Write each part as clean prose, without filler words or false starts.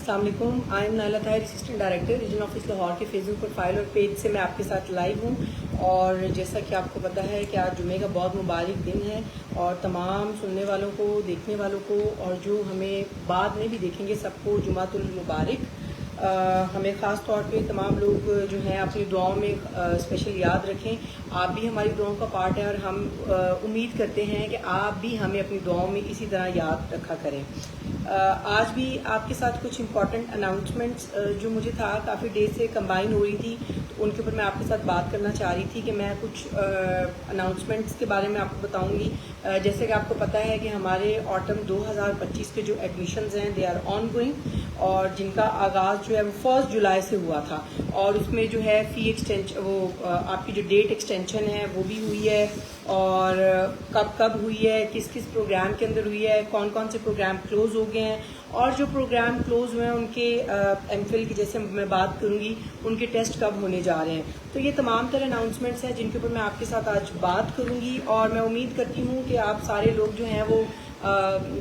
अस्सलाम वालेकुम। I am Naila Tahir, assistant director region office Lahore के फेसबुक प्रोफाइल और पेज से मैं आपके साथ लाइव हूँ। और जैसा कि आपको पता है कि आज जुमे का बहुत मुबारक दिन है और तमाम सुनने वालों को, देखने वालों को और जो हमें बाद में भी देखेंगे सबको जुमातुल मुबारक। हमें ख़ास तौर पे तमाम लोग जो हैं अपनी दुआओं में स्पेशल याद रखें। आप भी हमारी दुआओं का पार्ट है और हम उम्मीद करते हैं कि आप भी हमें अपनी दुआओं में इसी तरह याद रखा करें। आज भी आपके साथ कुछ इम्पॉर्टेंट अनाउंसमेंट्स जो मुझे था काफ़ी डेज से कंबाइन हो रही थी, तो उनके ऊपर मैं आपके साथ बात करना चाह रही थी कि मैं कुछ अनाउंसमेंट्स के बारे में आपको बताऊंगी। जैसे कि आपको पता है कि हमारे ऑटम 2025 के जो एडमिशन्स हैं दे आर ऑन गोइंग और जिनका आगाज़ जो है वो 1 जुलाई से हुआ था। और उसमें जो है फ़ी एक्सटेंशन, वो आपकी जो डेट एक्सटेंशन है वो भी हुई है और कब कब हुई है, किस किस प्रोग्राम के अंदर हुई है, कौन कौन से प्रोग्राम क्लोज हो गए हैं और जो प्रोग्राम क्लोज हुए हैं उनके एमफिल की जैसे मैं बात करूंगी उनके टेस्ट कब होने जा रहे हैं। तो ये तमाम तरह अनाउंसमेंट्स हैं जिनके ऊपर मैं आपके साथ आज बात करूंगी और मैं उम्मीद करती हूँ कि आप सारे लोग जो हैं वो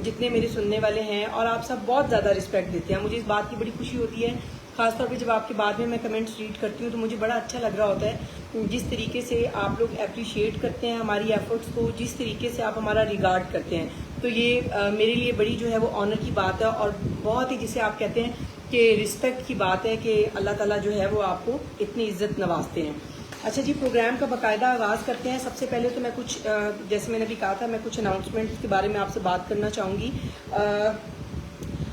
जितने मेरे सुनने वाले हैं और आप सब बहुत ज़्यादा रिस्पेक्ट देते हैं। मुझे इस बात की बड़ी खुशी होती है, खासतौर पे जब आपके बाद में मैं कमेंट्स रीड करती हूँ तो मुझे बड़ा अच्छा लग रहा होता है जिस तरीके से आप लोग अप्रिशिएट करते हैं हमारी एफर्ट्स को, जिस तरीके से आप हमारा रिगार्ड करते हैं। तो ये मेरे लिए बड़ी जो है वो ऑनर की बात है और बहुत ही जिसे आप कहते हैं कि रिस्पेक्ट की बात है कि अल्लाह ताला जो है वो आपको इतनी इज्जत नवाजते हैं। अच्छा जी, प्रोग्राम का बाकायदा आगाज़ करते हैं। सबसे पहले तो मैं कुछ जैसे मैंने अभी कहा था मैं कुछ अनाउंसमेंट्स के बारे में आपसे बात करना चाहूँगी।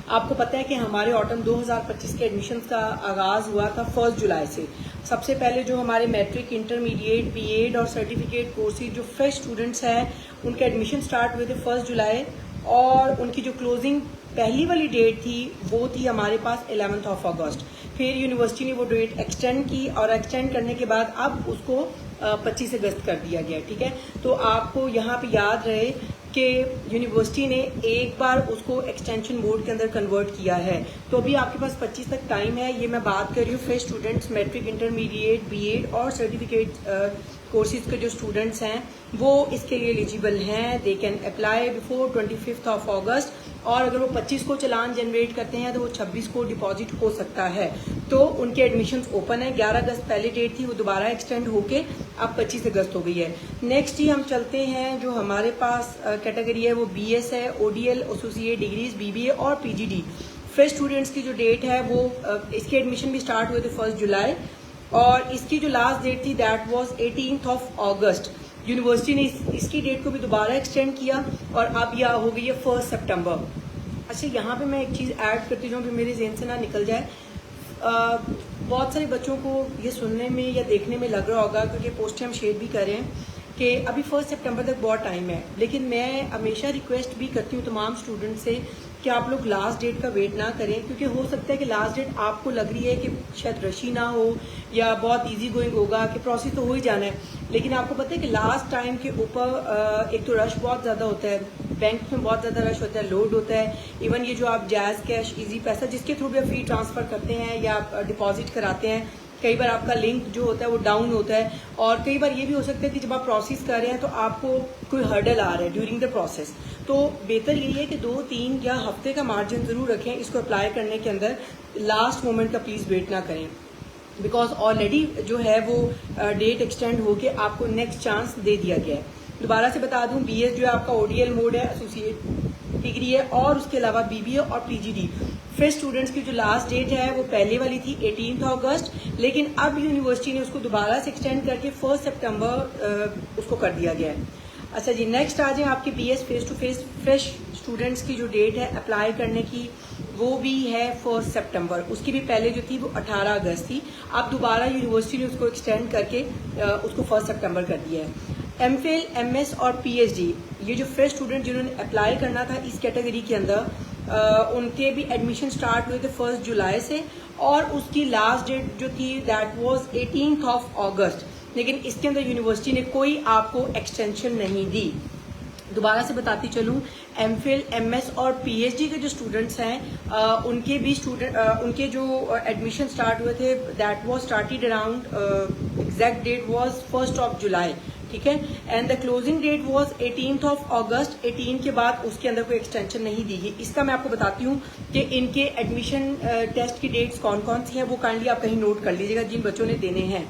आपको पता है कि हमारे ऑटम 2025 के एडमिशन्स का आगाज़ हुआ था 1 जुलाई से। सबसे पहले जो हमारे मैट्रिक, इंटरमीडिएट, बीएड और सर्टिफिकेट कोर्सेज जो फ्रेश स्टूडेंट्स हैं उनके एडमिशन स्टार्ट हुए थे 1 जुलाई और उनकी जो क्लोजिंग पहली वाली डेट थी वो थी हमारे पास 11 अगस्त। फिर यूनिवर्सिटी ने वो डेट एक्सटेंड की और एक्सटेंड करने के बाद अब उसको 25 अगस्त कर दिया गया। ठीक है, तो आपको यहाँ पे याद रहे कि यूनिवर्सिटी ने एक बार उसको एक्सटेंशन मोड के अंदर कन्वर्ट किया है। तो अभी आपके पास 25 तक टाइम है। ये मैं बात कर रही हूँ fresh students, matric, intermediate, BEd और सर्टिफिकेट कोर्सेज के जो स्टूडेंट्स हैं वो इसके लिए एलिजिबल हैं। They can apply before 25 August और अगर वो 25 को चलान जनरेट करते हैं तो वो 26 को डिपॉजिट हो सकता है। तो उनके एडमिशन्स ओपन है। 11 अगस्त पहले डेट थी, वो दोबारा एक्सटेंड होके अब 25 अगस्त हो गई है। नेक्स्ट ही हम चलते हैं, जो हमारे पास कैटेगरी है वो बीएस है, ओडीएल, एसोसिएट डिग्रीज, बीबीए और पीजीडी। फ्रेश स्टूडेंट्स की जो डेट है वो इसके एडमिशन भी स्टार्ट हुए थे 1 जुलाई और इसकी जो लास्ट डेट थी दैट वाज 18 अगस्त। यूनिवर्सिटी ने इसकी डेट को भी दोबारा एक्सटेंड किया और अब यह हो गई है 1 सितंबर। अच्छा, यहाँ पे मैं एक चीज़ ऐड करती जाऊँ जो मेरे जहन से ना निकल जाए। बहुत सारे बच्चों को ये सुनने में या देखने में लग रहा होगा, क्योंकि पोस्टें हम शेयर भी कर रहे हैं कि अभी 1 सितंबर तक बहुत टाइम है, लेकिन मैं हमेशा रिक्वेस्ट भी करती हूँ तमाम स्टूडेंट से कि आप लोग लास्ट डेट का वेट ना करें, क्योंकि हो सकता है कि लास्ट डेट आपको लग रही है कि शायद रशी ना हो या बहुत इजी गोइंग होगा, कि प्रोसेस तो हो ही जाना है, लेकिन आपको पता है कि लास्ट टाइम के ऊपर एक तो रश बहुत ज़्यादा होता है, बैंक में बहुत ज़्यादा रश होता है, लोड होता है। इवन ये जो आप जैज़ कैश, इजी पैसा जिसके थ्रू भी आप फी ट्रांसफ़र करते हैं या आप डिपॉजिट कराते हैं, कई बार आपका लिंक जो होता है वो डाउन होता है और कई बार ये भी हो सकता है कि जब आप प्रोसेस कर रहे हैं तो आपको कोई हर्डल आ रहा है ड्यूरिंग द प्रोसेस। तो बेहतर यही है कि 2-3 या हफ्ते का मार्जिन ज़रूर रखें इसको अप्लाई करने के अंदर। लास्ट मोमेंट का प्लीज़ वेट ना करें, बिकॉज ऑलरेडी जो है वो डेट एक्सटेंड होके आपको नेक्स्ट चांस दे दिया गया है। दोबारा से बता दूं, बीएस जो है आपका ओडीएल मोड है, एसोसिएट डिग्री है और उसके अलावा बीबीए और पीजीडी। फ्रेश स्टूडेंट्स की जो लास्ट डेट है वो पहले वाली थी 18 अगस्त, लेकिन अब यूनिवर्सिटी ने उसको दोबारा से एक्सटेंड करके 1 सितंबर उसको कर दिया गया है। अच्छा जी, नेक्स्ट आ जाए आपके BS face to face fresh students की जो डेट है अप्लाई करने की वो भी है 1 सितंबर। उसकी भी पहले जो थी वो 18 अगस्त थी, अब दोबारा यूनिवर्सिटी ने उसको एक्सटेंड करके उसको 1 सितंबर कर दिया है। एमफिल, एमएस और पीएचडी, ये जो फ्रेश स्टूडेंट जिन्होंने अप्लाई करना था इस कैटेगरी के अंदर उनके भी एडमिशन स्टार्ट हुए थे 1 जुलाई से और उसकी लास्ट डेट जो थी दैट वाज 18 अगस्त, लेकिन इसके अंदर यूनिवर्सिटी ने कोई आपको एक्सटेंशन नहीं दी। दोबारा से बताती चलूँ, एमफिल, एमएस और पीएचडी के जो स्टूडेंट्स हैं उनके भी उनके जो एडमिशन स्टार्ट हुए थे that was started around exact date was 1 July. ठीक है। And the closing date was 18th of August. 18 के बाद उसके अंदर कोई एक्सटेंशन नहीं दी गई। इसका मैं आपको बताती हूँ कि इनके एडमिशन टेस्ट की डेट्स कौन कौन सी हैं, वो काइंडली आप कहीं नोट कर लीजिएगा जिन बच्चों ने देने हैं।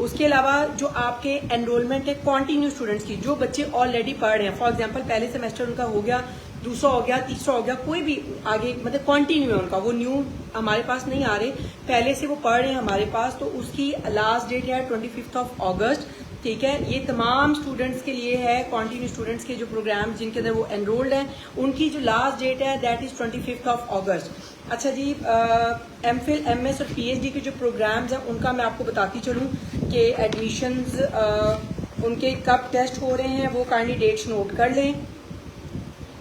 उसके अलावा जो आपके एनरोलमेंट है कॉन्टिन्यू स्टूडेंट्स की, जो बच्चे ऑलरेडी पढ़ रहे हैं, फॉर एग्जाम्पल पहले सेमेस्टर उनका हो गया, दूसरा हो गया, तीसरा हो गया, कोई भी आगे मतलब कॉन्टिन्यू है उनका, वो न्यू हमारे पास नहीं आ रहे, पहले से वो पढ़ रहे हैं हमारे पास, तो उसकी लास्ट डेट है 25 ऑफ अगस्त, ठीक है। ये तमाम स्टूडेंट्स के लिए है, कॉन्टिन्यू स्टूडेंट्स के जो प्रोग्राम जिनके अंदर वो एनरोल्ड हैं, उनकी जो लास्ट डेट है दैट इज 25 ऑफ अगस्त। अच्छा जी, एमफिल, एमएस और पीएचडी के जो प्रोग्राम्स हैं उनका मैं आपको बताती चलूँ कि एडमिशन्स उनके कब टेस्ट हो रहे हैं, वो काइंडली डेट्स नोट कर लें।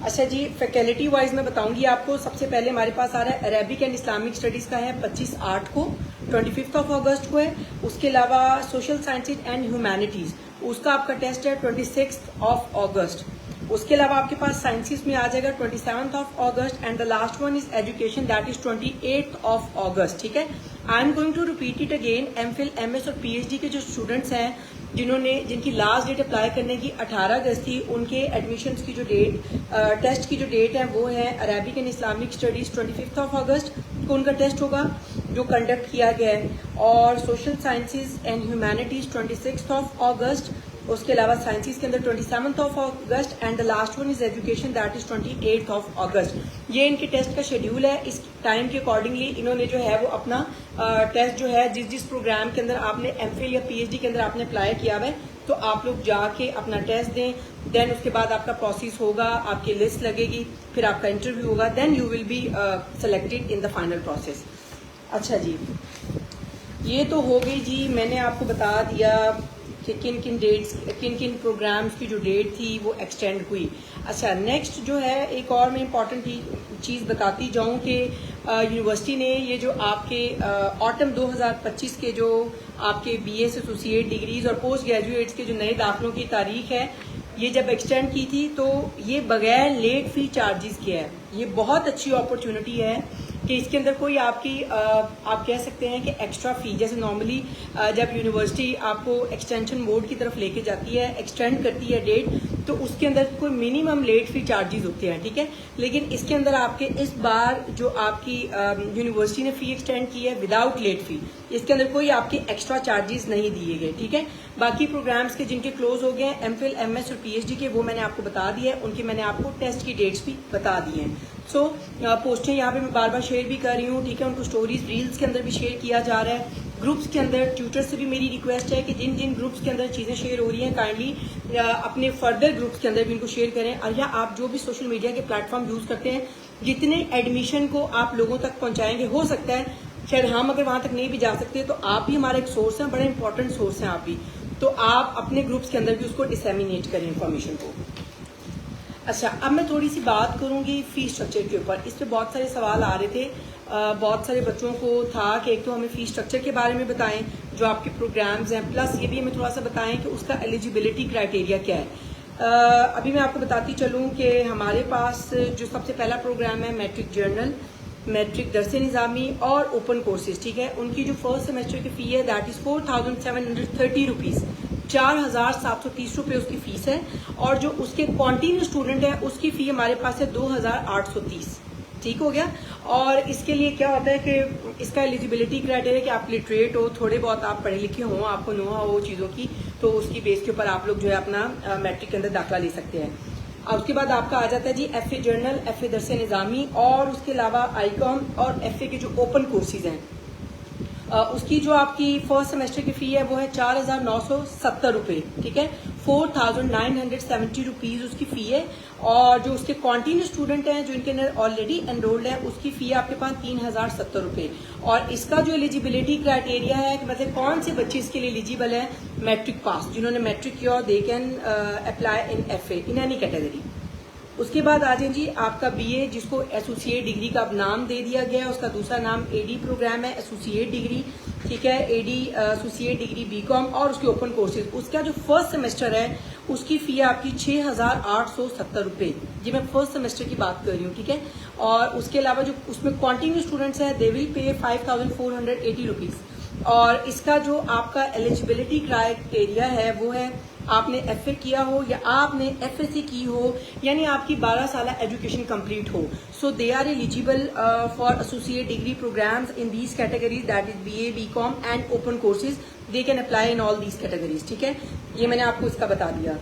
अच्छा जी, फैकल्टी वाइज मैं बताऊंगी आपको। सबसे पहले हमारे पास आ रहा है अरेबिक एंड इस्लामिक स्टडीज का है 25/8 को, 25 ऑफ अगस्त को है। उसके अलावा सोशल साइंसेज एंड ह्यूमैनिटीज, उसका आपका टेस्ट है 26 ऑफ अगस्त। उसके अलावा आपके पास साइंसेस में आ जाएगा 27 of August and the last one is education that is 28 of August, ठीक है। I am going to repeat it again. MPhil, MS और पीएचडी के जो स्टूडेंट्स हैं जिनकी लास्ट डेट अप्लाई करने की 18 अगस्त थी, उनके एडमिशन्स की जो डेट टेस्ट की जो डेट है वो है Arabic and Islamic studies 25 of अगस्त को उनका टेस्ट होगा जो कंडक्ट किया गया है, और social sciences and humanities 26 of अगस्त। उसके अलावा साइंसेज के अंदर 27 of August and the last one is education that is 28 of अगस्त। ये इनके टेस्ट का शेड्यूल है। इस टाइम के अकॉर्डिंगली इन्होंने जो है वो अपना टेस्ट जो है जिस प्रोग्राम के अंदर आपने एमफिल या पीएचडी के अंदर आपने अप्लाई किया है, तो आप लोग जाके अपना टेस्ट दें। देन उसके बाद आपका प्रोसेस होगा, आपकी लिस्ट लगेगी, फिर आपका इंटरव्यू होगा, then you will be selected in the final process. अच्छा जी, ये तो हो गई जी, मैंने आपको बता दिया कि किन किन डेट्स, किन किन प्रोग्राम्स की जो डेट थी वो एक्सटेंड हुई। अच्छा, नेक्स्ट जो है एक और मैं इम्पॉर्टेंट चीज़ बताती जाऊँ कि यूनिवर्सिटी ने ये जो आपके ऑटम 2025 के जो आपके बीएस एसोसिएट डिग्रीज और पोस्ट ग्रेजुएट्स के जो नए दाखिलों की तारीख है, ये जब एक्सटेंड की थी तो ये बगैर लेट फी चार्जेस के है। ये बहुत अच्छी अपॉर्चुनिटी है कि इसके अंदर कोई आपकी आप कह सकते हैं कि एक्स्ट्रा फी, जैसे नॉर्मली जब यूनिवर्सिटी आपको एक्सटेंशन बोर्ड की तरफ लेके जाती है, एक्सटेंड करती है डेट, तो उसके अंदर कोई मिनिमम लेट फी चार्जेस होते हैं, ठीक है। लेकिन इसके अंदर आपके इस बार जो आपकी यूनिवर्सिटी ने फी एक्सटेंड की है विदाउट लेट फी, इसके अंदर कोई आपके एक्स्ट्रा चार्जेस नहीं दिए गए, ठीक है। बाकी प्रोग्राम्स के जिनके क्लोज हो गए हैं, एमफिल, एमएस और पीएचडी के, वो मैंने आपको बता दिया है, उनके मैंने आपको टेस्ट की डेट्स भी बता दी हैं। सो पोस्टें यहाँ पे मैं बार बार शेयर भी कर रही हूँ, ठीक है। उनको स्टोरीज रील्स के अंदर भी शेयर किया जा रहा है। ग्रुप्स के अंदर ट्यूटर से भी मेरी रिक्वेस्ट है कि जिन जिन ग्रुप्स के अंदर चीज़ें शेयर हो रही हैं काइंडली अपने फर्दर ग्रुप्स के अंदर भी इनको शेयर करें। और या आप जो भी सोशल मीडिया के प्लेटफॉर्म यूज़ करते हैं, जितने एडमिशन को आप लोगों तक पहुँचाएंगे, हो सकता है शायद हम अगर वहाँ तक नहीं भी जा सकते तो आप भी हमारा एक सोर्स है, बड़ा इंपॉर्टेंट सोर्स है आप भी, तो आप अपने ग्रुप्स के अंदर भी उसको डिसेमिनेट करें इन्फॉर्मेशन को। अच्छा, अब मैं थोड़ी सी बात करूंगी फीस स्ट्रक्चर के ऊपर। इस पे बहुत सारे सवाल आ रहे थे, बहुत सारे बच्चों को था कि एक तो हमें फीस स्ट्रक्चर के बारे में बताएं जो आपके प्रोग्राम्स हैं, प्लस ये भी हमें थोड़ा सा बताएं कि उसका एलिजिबिलिटी क्राइटेरिया क्या है। अभी मैं आपको बताती चलूँ कि हमारे पास जो सबसे पहला प्रोग्राम है मैट्रिक जर्नल, मैट्रिक दरसे निज़ामी और ओपन कोर्सेज, ठीक है। उनकी जो फर्स्ट सेमेस्टर की फ़ी है दैट इज़ 4730 रुपीज़, 4730 रुपये उसकी फीस है। और जो उसके कॉन्टिन्यू स्टूडेंट है उसकी फ़ी हमारे पास है 2830, ठीक हो गया। और इसके लिए क्या होता है कि इसका एलिजिबिलिटी क्राइटेरिया कि आप लिटरेट हो, थोड़े बहुत आप पढ़े लिखे हों, आपको नो हो चीज़ों की, तो उसकी बेस के ऊपर आप लोग जो है अपना मैट्रिक के अंदर दाखिला ले सकते हैं। और उसके बाद आपका आ जाता है जी एफए जर्नल, एफए दरसे निज़ामी, और उसके अलावा आईकॉम और एफए के जो ओपन कोर्सेज हैं उसकी जो आपकी फर्स्ट सेमेस्टर की फ़ी है वो है 4970 रुपये, ठीक है। 4970 रुपीज़ उसकी फ़ी है। और जो उसके कॉन्टिन्यू स्टूडेंट हैं जो इनके अंदर ऑलरेडी एनरोल्ड है उसकी फ़ी है आपके पास 3070 रुपये। और इसका जो एलिजिबिलिटी क्राइटेरिया है कि मतलब कौन से बच्चे इसके लिए एलिजिबल है, मैट्रिक पास, जिन्होंने मैट्रिक किया दे can apply in FA in any category. उसके बाद आ जाए जी आपका बीए, जिसको एसोसिएट डिग्री का अब नाम दे दिया गया है, उसका दूसरा नाम एडी प्रोग्राम है, एसोसिएट डिग्री, ठीक है। एडी एसोसिएट डिग्री बीकॉम और उसके ओपन कोर्सेज, उसका जो फर्स्ट सेमेस्टर है उसकी फ़ी है आपकी 6870 रुपये, जी मैं फर्स्ट सेमेस्टर की बात कर रही हूँ, ठीक है। और उसके अलावा जो उसमें कॉन्टिन्यू स्टूडेंट्स हैं दे विल पे 5480 रुपीज़। और इसका जो आपका एलिजिबिलिटी क्राइटेरिया है वो है आपने FA किया हो या आपने FSC की हो, यानी आपकी 12 साल एजुकेशन कंप्लीट हो, so they are eligible for associate degree programs in these categories, that is BA, BCom and open courses, they can apply in all these categories. ठीक है, ये मैंने आपको इसका बता दिया।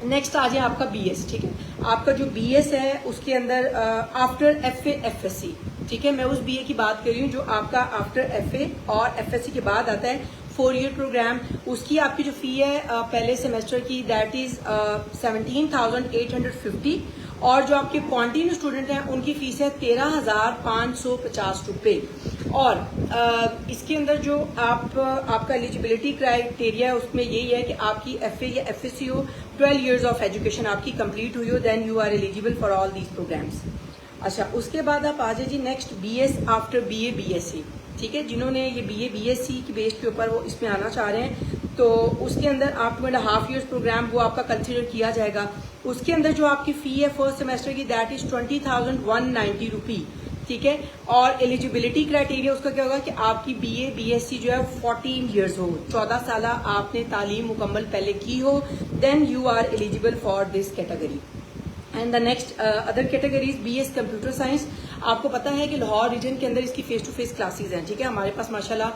नेक्स्ट आ जाए आपका BS। ठीक है, आपका जो BS है उसके अंदर आफ्टर FA FSC, ठीक है, मैं उस BA की बात कर रही हूँ जो आपका आफ्टर FA और FSC के बाद आता है 4 ईयर प्रोग्राम। उसकी आपकी जो फी है पहले सेमेस्टर की दैट इज 17,850, और जो आपके कॉन्टिन्यू स्टूडेंट हैं उनकी फीस है 13,550 रुपये। और इसके अंदर जो आपका एलिजिबिलिटी क्राइटेरिया है उसमें यही है कि आपकी FA या FSC हो, 12 इयर्स ऑफ एजुकेशन आपकी कंप्लीट हुई हो, then you are eligible for all these programs. अच्छा, उसके बाद आप आ जाइए next BS after BA BSc। ठीक है, जिन्होंने ये BA BSc की बेस के ऊपर वो इसमें आना चाह रहे हैं तो उसके अंदर आप 2.5 इयर्स प्रोग्राम वो आपका कंसिडर किया जाएगा। उसके अंदर जो आपकी फी है फर्स्ट सेमेस्टर की दैट इज 20,190 रुपी। ठीक है, और एलिजिबिलिटी क्राइटेरिया उसका क्या होगा कि आपकी BA BSc जो है 14 इयर्स हो, 14 साल आपने तालीम मुकम्मल पहले की हो, then you are eligible for this category. And the next other categories BS computer science. आपको पता है कि लाहौर रीजन के अंदर इसकी फेस टू फेस क्लासेस हैं। ठीक है, हमारे पास माशाल्लाह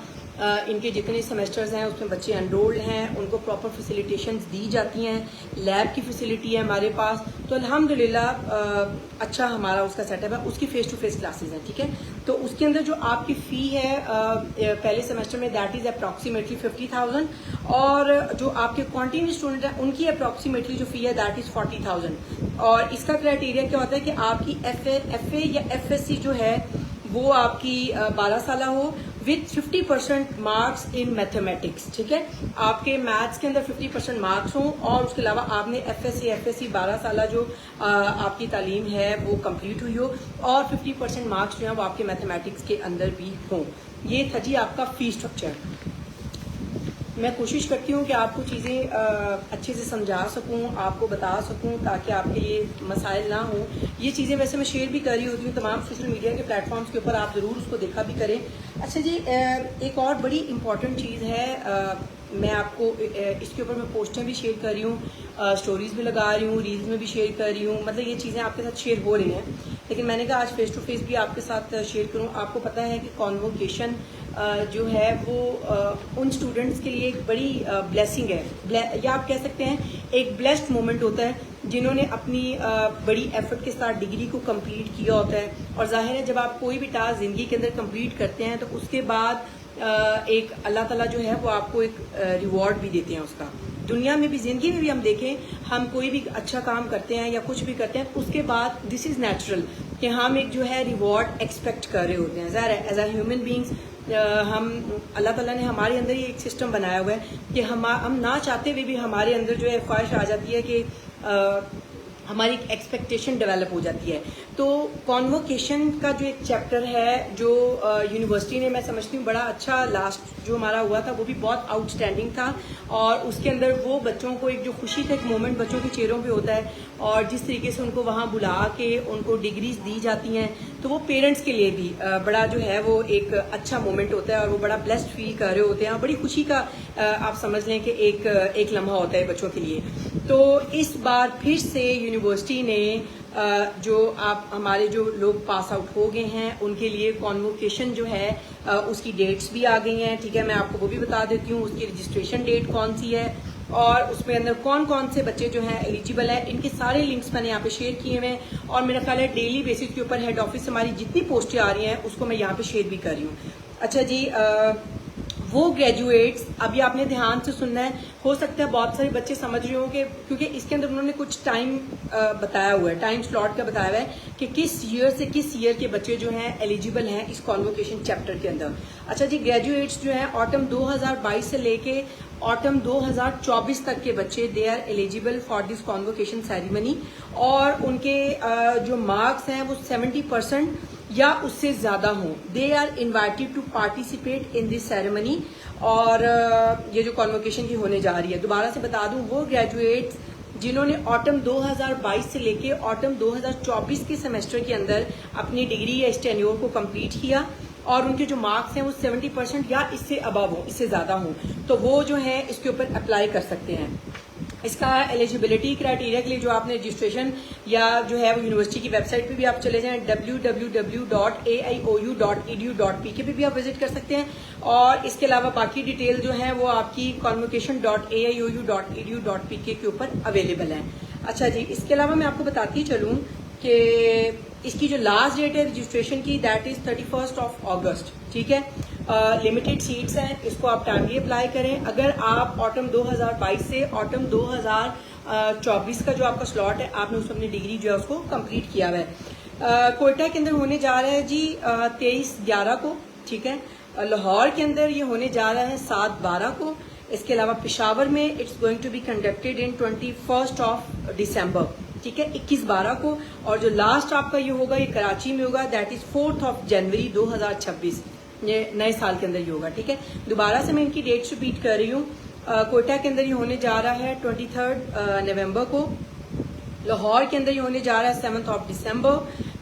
इनके जितने सेमेस्टर्स हैं उसमें बच्चे एनरोल्ड हैं, उनको प्रॉपर फैसिलिटेशंस दी जाती हैं, लैब की फैसिलिटी है हमारे पास, तो अल्हम्दुलिल्लाह अच्छा हमारा उसका सेटअप है। उसकी फेस टू फेस क्लासेस हैं। ठीक है, तो उसके अंदर जो आपकी फ़ी है पहले सेमेस्टर में दैट इज़ अप्रॉक्सीमेटली 50,000, और जो आपके कॉन्टिन्यू स्टूडेंट हैं उनकी अप्रॉक्सीमेटली जो फ़ी है दैट इज़ 40,000। और इसका क्राइटेरिया क्या होता है कि आपकी FA या FSC जो है वो आपकी 12 साल हो विथ 50% मार्क्स इन मैथमेटिक्स। ठीक है, आपके मैथ्स के अंदर 50% मार्क्स हों, और उसके अलावा आपने FSC 12 साल जो आपकी तालीम है वो कंप्लीट हुई हो, और 50% मार्क्स जो है वो आपके मैथमेटिक्स के अंदर भी हों। ये था जी आपका फी स्ट्रक्चर। मैं कोशिश करती हूँ कि आपको चीज़ें अच्छे से समझा सकूँ, आपको बता सकूँ, ताकि आपके लिए मसाइल ना हो। ये चीज़ें वैसे मैं शेयर भी कर रही होती हूँ तमाम सोशल मीडिया के प्लेटफॉर्म्स के ऊपर, आप ज़रूर उसको देखा भी करें। अच्छा जी, एक और बड़ी इम्पॉर्टेंट चीज़ है, मैं आपको इसके ऊपर मैं पोस्टें भी शेयर कर रही हूँ, स्टोरीज भी लगा रही हूँ, रील्स में भी शेयर कर रही हूँ, मतलब ये चीज़ें आपके साथ शेयर हो रही हैं, लेकिन मैंने कहा आज फेस टू फेस भी आपके साथ शेयर करूँ। आपको पता है कि कॉन्वोकेशन जो है वो उन स्टूडेंट्स के लिए एक बड़ी ब्लेसिंग है, या आप कह सकते हैं एक ब्लेस्ड मोमेंट होता है, जिन्होंने अपनी बड़ी एफर्ट के साथ डिग्री को कंप्लीट किया होता है। और जाहिर है जब आप कोई भी टास्क ज़िंदगी के अंदर कंप्लीट करते हैं तो उसके बाद एक अल्लाह ताला जो है वो आपको एक रिवॉर्ड भी देते हैं उसका। दुनिया में भी, ज़िंदगी में भी हम देखें, हम कोई भी अच्छा काम करते हैं या कुछ भी करते हैं, उसके बाद दिस इज़ नेचुरल कि हम एक जो है रिवॉर्ड एक्सपेक्ट कर रहे होते हैं। ज़ाहिर है एज अ ह्यूमन बींग्स हम, अल्लाह ताला ने हमारे अंदर ही एक सिस्टम बनाया हुआ है कि हम ना चाहते हुए भी हमारे अंदर जो है ख्वाहिश आ जाती है कि हमारी एक एक्सपेक्टेशन डेवलप हो जाती है। तो कॉन्वोकेशन का जो एक चैप्टर है जो यूनिवर्सिटी ने, मैं समझती हूँ बड़ा अच्छा लास्ट जो हमारा हुआ था वो भी बहुत आउटस्टैंडिंग था, और उसके अंदर वो बच्चों को एक जो खुशी का एक मोमेंट बच्चों के चेहरों पे होता है, और जिस तरीके से उनको वहाँ बुला के उनको डिग्रीज दी जाती हैं, तो वो पेरेंट्स के लिए भी बड़ा जो है वो एक अच्छा मोमेंट होता है, और वो बड़ा ब्लेस्ड फील कर रहे होते हैं, बड़ी खुशी का आप समझ लें कि एक लम्हा होता है बच्चों के लिए। तो इस बार फिर से यूनिवर्सिटी ने जो आप हमारे जो लोग पास आउट हो गए हैं उनके लिए कॉन्वोकेशन जो है उसकी डेट्स भी आ गई हैं। ठीक है, मैं आपको वो भी बता देती हूँ, उसकी रजिस्ट्रेशन डेट कौन सी है और उसमें अंदर कौन कौन से बच्चे जो हैं एलिजिबल है। इनके सारे लिंक्स मैंने यहाँ पे शेयर किए हुए हैं, और मेरा ख्याल है डेली बेसिस के ऊपर हेड ऑफिस से हमारी जितनी पोस्टें आ रही हैं उसको मैं यहाँ पे शेयर भी कर रही हूँ। अच्छा जी, वो ग्रेजुएट्स, अभी आपने ध्यान से सुनना है, हो सकता है बहुत सारे बच्चे समझ रहे हो कि क्योंकि इसके अंदर उन्होंने कुछ टाइम बताया हुआ है, टाइम स्लॉट का बताया हुआ है कि किस ईयर से किस ईयर के बच्चे जो हैं एलिजिबल हैं इस कॉन्वोकेशन चैप्टर के अंदर। अच्छा जी, ग्रेजुएट्स जो हैं ऑटम 2022 से लेके ऑटम 2024 तक के बच्चे they are eligible for this convocation ceremony, और उनके जो मार्क्स हैं वो 70% या उससे ज्यादा हों, they are invited to participate in this ceremony. और ये जो कॉन्वोकेशन की होने जा रही है, दोबारा से बता दूं, वो ग्रेजुएट्स जिन्होंने ऑटम 2022 से लेके ऑटम 2024 के सेमेस्टर के अंदर अपनी डिग्री या इस टेन्योर को कंप्लीट किया, और उनके जो मार्क्स हैं वो 70% या इससे अबव हो, इससे ज्यादा हो, तो वो जो है इसके ऊपर अप्लाई कर सकते हैं। इसका एलिजिबिलिटी क्राइटेरिया के लिए जो आपने रजिस्ट्रेशन या जो है वो यूनिवर्सिटी की वेबसाइट पे भी आप चले जाएं, www.aiou.edu.pk पे भी आप विजिट कर सकते हैं। और इसके अलावा बाकी डिटेल जो है वो आपकी convocation.aiou.edu.pk के ऊपर अवेलेबल है। अच्छा जी, इसके अलावा मैं आपको बताती चलूँ कि इसकी जो लास्ट डेट है रजिस्ट्रेशन की, दैट इज 31 अगस्त। ठीक है, लिमिटेड सीट्स हैं, इसको आप टाइमली अप्लाई करें। अगर आप ऑटम 2022 से ऑटम 2024 का जो आपका स्लॉट है, आपने उसमें अपनी डिग्री जो है उसको कंप्लीट किया हुआ है। कोयटा के अंदर होने जा रहा है जी 23/11 को। ठीक है, लाहौर के अंदर ये होने जा रहा है 7/12 को। इसके अलावा पेशावर में it's going to be conducted in 21 December. ठीक है, 21/12 को। और जो लास्ट आपका ये होगा ये कराची में होगा, दैट इज 4 जनवरी 2026, ये नए साल के अंदर ये होगा। ठीक है, दोबारा से मैं इनकी डेट्स रिपीट कर रही हूँ। कोयटा के अंदर ये होने जा रहा है 23 नवंबर को। लाहौर के अंदर ये होने जा रहा है 7 दिसंबर।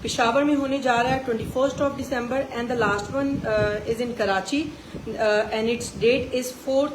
पेशावर में होने जा रहा है 21 December and the last one is in Karachi and its date is 4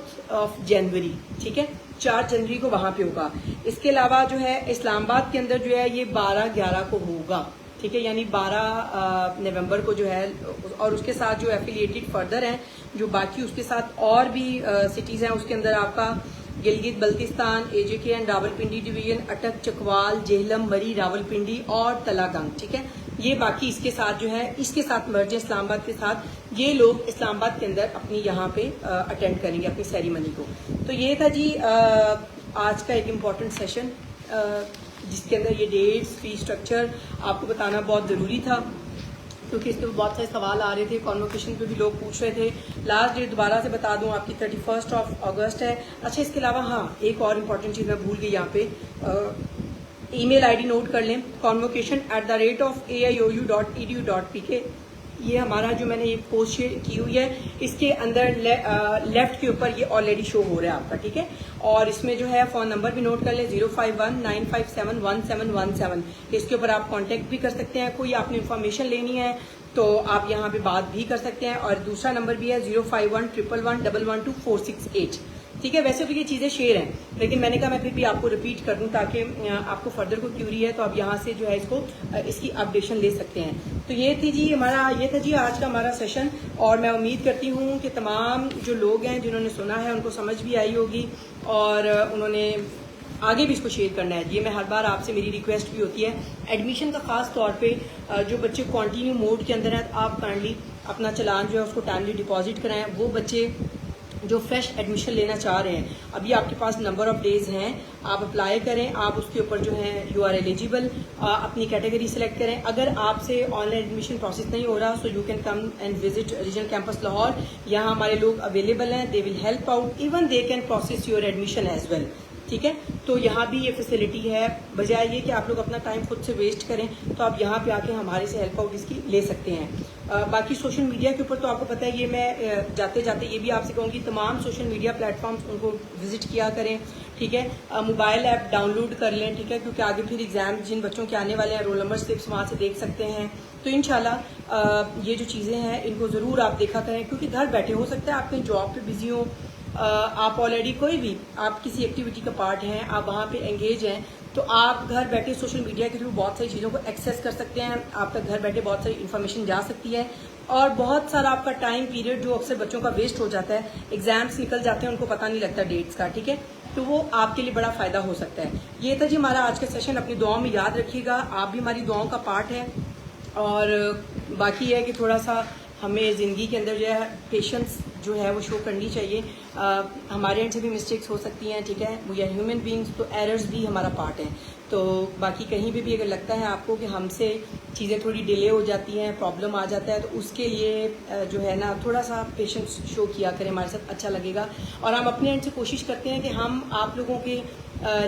January. ठीक है, 4 जनवरी को वहां पे होगा। इसके अलावा जो है इस्लामाबाद के अंदर जो है ये 12/11 को होगा। ठीक है, यानी 12 नवंबर को जो है, और उसके साथ जो एफिलिएटेड फर्दर हैं जो बाकी उसके साथ और भी सिटीज हैं, उसके अंदर आपका Gilgit Baltistan, AJK and Rawalpindi division, अटक, चकवाल, जेहलम, मरी, रावलपिंडी और तलागंग। ठीक है, ये बाकी इसके साथ जो है इसके साथ मर्ज है इस्लामाबाद के साथ। ये लोग इस्लामाबाद के अंदर अपनी यहाँ पे अटेंड करेंगे अपनी सेरेमनी को। तो ये था जी आज का एक इम्पॉर्टेंट सेशन जिसके अंदर ये डेट्स, फी स्ट्रक्चर आपको बताना बहुत ज़रूरी था, क्योंकि इसके बहुत सारे सवाल आ रहे थे, कॉन्वोकेशन पे भी लोग पूछ रहे थे। लास्ट डेट दोबारा से बता दूं आपकी 31 अगस्त है। अच्छा, इसके अलावा हाँ, एक और इम्पॉर्टेंट चीज़ मैं भूल गई यहाँ पे, ईमेल आईडी नोट कर लें, convocation@aiou.edu.pk। ये हमारा जो मैंने ये पोस्ट शेयर की हुई है, इसके अंदर लेफ्ट के ऊपर ये ऑलरेडी शो हो रहा है आपका। ठीक है, और इसमें जो है फ़ोन नंबर भी नोट कर लें 051-957-1717। इसके ऊपर आप कांटेक्ट भी कर सकते हैं। कोई आपने इन्फॉर्मेशन लेनी है तो आप यहाँ पे बात भी कर सकते हैं। और दूसरा नंबर भी है 051-111-112-468। ठीक है, वैसे तो ये चीज़ें शेयर हैं, लेकिन मैंने कहा मैं फिर भी आपको रिपीट कर दूं ताकि आपको फर्दर कोई क्यूरी है तो आप यहाँ से जो है इसकी अपडेशन ले सकते हैं। तो ये था जी आज का हमारा सेशन, और मैं उम्मीद करती हूँ कि तमाम जो लोग हैं जिन्होंने सुना है उनको समझ भी आई होगी और उन्होंने आगे भी इसको शेयर करना है। ये मैं हर बार आपसे मेरी रिक्वेस्ट भी होती है, एडमिशन का खास तौर पे जो बच्चे कंटिन्यू मोड के अंदर हैं, आप काइंडली अपना चालान जो है उसको टाइमली डिपॉजिट कराएं। वो बच्चे जो फ्रेश एडमिशन लेना चाह रहे हैं, अभी आपके पास नंबर ऑफ डेज हैं, आप अप्लाई करें। आप उसके ऊपर जो है यू आर एलिजिबल, अपनी कैटेगरी सेलेक्ट करें। अगर आपसे ऑनलाइन एडमिशन प्रोसेस नहीं हो रहा, so you can come and visit regional campus Lahore. यहाँ हमारे लोग अवेलेबल हैं, they will help out, even they can process your admission as well. ठीक है, तो यहाँ भी ये फैसिलिटी है। बजाय ये कि आप लोग अपना टाइम खुद से वेस्ट करें, तो आप यहाँ पे आके हमारे से हेल्प आउट इसकी ले सकते हैं। बाकी सोशल मीडिया के ऊपर तो आपको पता है, ये मैं जाते जाते ये भी आपसे कहूँगी, तमाम सोशल मीडिया प्लेटफॉर्म्स उनको विजिट किया करें। ठीक है, मोबाइल ऐप डाउनलोड कर लें। ठीक है, क्योंकि आगे फिर एग्जाम जिन बच्चों के आने वाले हैं, रोल नंबर स्लिप्स वहाँ से देख सकते हैं। तो इंशाल्लाह ये जो चीज़ें हैं इनको ज़रूर आप देखा करें, क्योंकि घर बैठे हो सकता है आप कहीं जॉब पे बिजी हो, आप ऑलरेडी कोई भी आप किसी एक्टिविटी का पार्ट हैं, आप वहाँ पे एंगेज हैं, तो आप घर बैठे सोशल मीडिया के थ्रू बहुत सारी चीज़ों को एक्सेस कर सकते हैं। आपका घर बैठे बहुत सारी इन्फॉर्मेशन जा सकती है, और बहुत सारा आपका टाइम पीरियड जो अक्सर बच्चों का वेस्ट हो जाता है, एग्जाम्स निकल जाते हैं उनको पता नहीं लगता डेट्स का। ठीक है, तो वो आपके लिए बड़ा फायदा हो सकता है। ये था जी हमारा आज का सेशन, अपनी दुआओं में याद रखिएगा, आप भी हमारी दुआओं का पार्ट है। और बाकी है कि थोड़ा सा हमें ज़िंदगी के अंदर जो है पेशेंस जो है वो शो करनी चाहिए। हमारे एंड से भी मिस्टेक्स हो सकती हैं। ठीक है, वी आर ह्यूमन बींग्स, तो एरर्स भी हमारा पार्ट है। तो बाकी कहीं भी अगर लगता है आपको कि हमसे चीज़ें थोड़ी डिले हो जाती हैं, प्रॉब्लम आ जाता है, तो उसके लिए जो है ना थोड़ा सा पेशेंस शो किया करें, हमारे साथ अच्छा लगेगा। और हम अपने एंड से कोशिश करते हैं कि हम आप लोगों के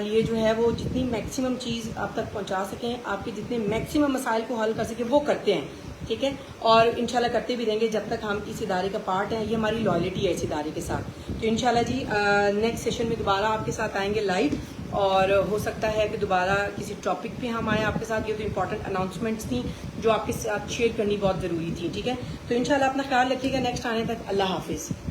लिए जो है वो जितनी मैक्सिमम चीज़ आप तक पहुंचा सकें, आपके जितने मैक्सिमम मसाइल को हल कर सकें वो करते हैं। ठीक है, और इंशाल्लाह करते भी रहेंगे जब तक हम इस इदारे का पार्ट हैं। ये हमारी लॉयल्टी है इस इदारे के साथ। तो इंशाल्लाह जी नेक्स्ट सेशन में दोबारा आपके साथ आएंगे लाइव, और हो सकता है कि दोबारा किसी टॉपिक पे हम आए आपके साथ। ये तो इंपॉर्टेंट अनाउंसमेंट्स थी जो आपके साथ शेयर करनी बहुत ज़रूरी थी। ठीक है, तो इंशाल्लाह अपना ख्याल रखिएगा। नेक्स्ट आने तक अल्लाह हाफिज़।